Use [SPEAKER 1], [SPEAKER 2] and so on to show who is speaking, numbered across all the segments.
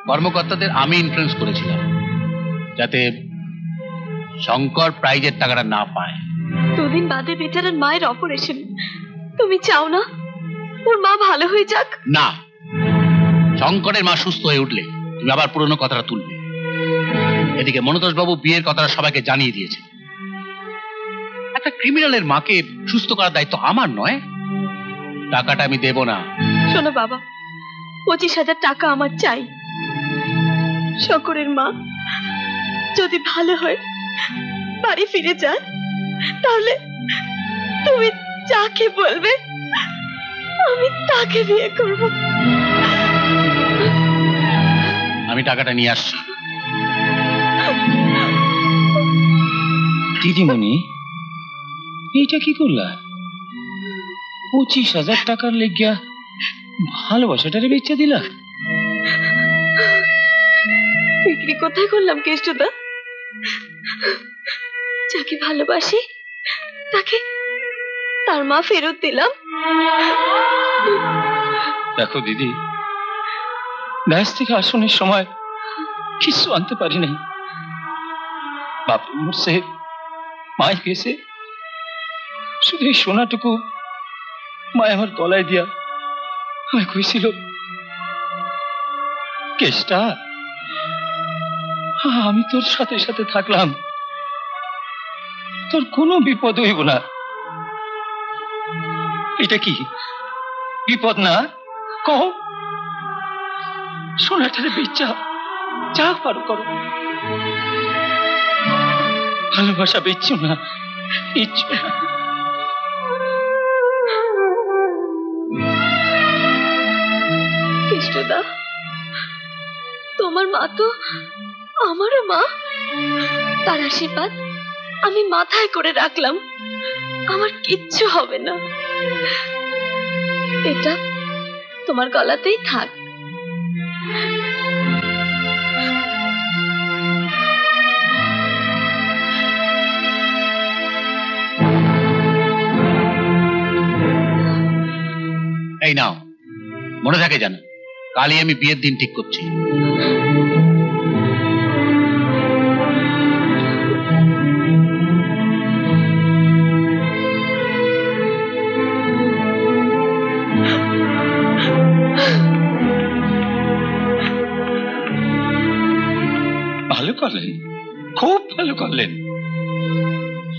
[SPEAKER 1] কর্মকর্তাদের আমি ইনফ্লুয়েন্স করেছিলাম যাতে শঙ্কর প্রাইজের টাকাটা না পায়।
[SPEAKER 2] দুদিন বাদে বেচারার মায়ের অপারেশন, তুমি চাও না ওর মা ভালো হয়ে যাক?
[SPEAKER 1] না, শঙ্করের মা সুস্থ হয়ে উঠলে তুমি আবার পুরনো কথাটা তুলবে। এদিকে মনতোষ বাবু বিয়ের কথাটা সবাইকে জানিয়ে দিয়েছে। একটা ক্রিমিনালের মাকে সুস্থ করার দায়িত্ব আমার নয়। টাকাটা আমি দেব না।
[SPEAKER 2] শোনো বাবা, 25,000 টাকা আমার চাই। শঙ্করের মা যদি ভালো হয়, বাড়ি ফিরে যায়, তাহলে তুমি যাকে বলবে আমি তাকে বিয়ে করব।
[SPEAKER 1] আমি টাকাটা নিয়ে আসছি।
[SPEAKER 3] দিদিমণি, এইটা কি করলা? 25,000 টাকার লেগিয়া ভালোবাসাটারে বেচা দিলা?
[SPEAKER 2] বিক্রি কোথায় করলাম কেষ্টদা? যাকে ভালোবাসি তাকে তার মা ফেরত দিলাম।
[SPEAKER 3] দেখো দিদি, দেশ থেকে আসনের সময় কিছু আনতে পারি নাই। বাপ মরছে, মায় গেছে, শুধু এই সোনাটুকু মায় আমার গলায় দিয়া আমায় কইছিল, কেষ্টা আমি তোর সাথে সাথে থাকলাম, তোর কোনো বিপদ হইব না। এটা কি বিপদ না? কহ, সোনাটারে বেচা যা পারো করো, ভালোবাসা বেচছো না, ইচ্ছো না।
[SPEAKER 2] কৃষ্ণদা, তোমার মা তো আমারও মা। তার আশীর্বাদ আমি মাথায় করে রাখলাম, আমার কিচ্ছু হবে না। এটা তোমার গলাতেই থাক।
[SPEAKER 1] এই নাও, মনে থাকে জানো, কালই আমি বিয়ের দিন ঠিক করছি।
[SPEAKER 3] ভালো করলেন, খুব ভালো করলেন।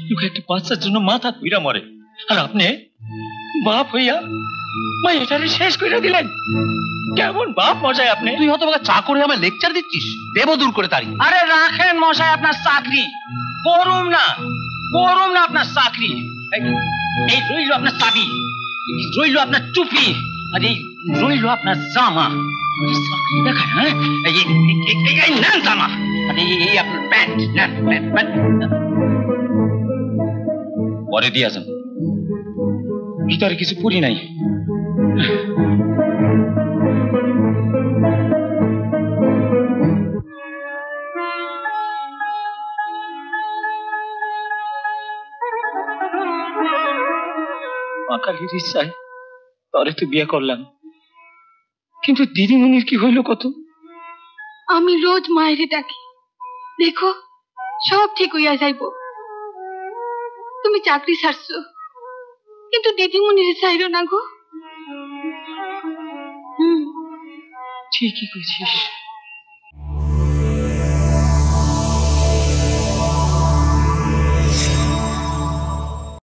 [SPEAKER 3] লোক একটা বাচ্চার জন্য মাথা কইরা মরে, আর আপনি বাপ হইয়া মা এটারে শেষ করে দিলেন। কেমন বাপ মশাই আপনি?
[SPEAKER 1] তুই হয়তো চা করে আমার লেকচার দিচ্ছিস, দেব দূর করে তারি।
[SPEAKER 3] আরে রাখেন মশাই আপনার চাকরি, করুম না আপনার চাকরি। এই রইল আপনার চাবি, রইল আপনার টুপি, আর এই রইল আপনার জামা। দেখায় হ্যাঁ, এই নেন জামা, আর এই আপনার প্যান্ট নেন, প্যান্ট পরে দিয়ে যান, ভিতরে কিছু পরি নাই। কালীর ইচ্ছায় তরে তো বিয়ে করলাম, কিন্তু দিদিমণির কি হইল কত?
[SPEAKER 2] আমি রোজ মায়ের ডাকি, দেখো সব ঠিক হইয়া যাইব। তুমি চাকরি ছাড়ছো, কিন্তু দিদিমণির চাইরো না গো।
[SPEAKER 3] ঠিকই কইছিস।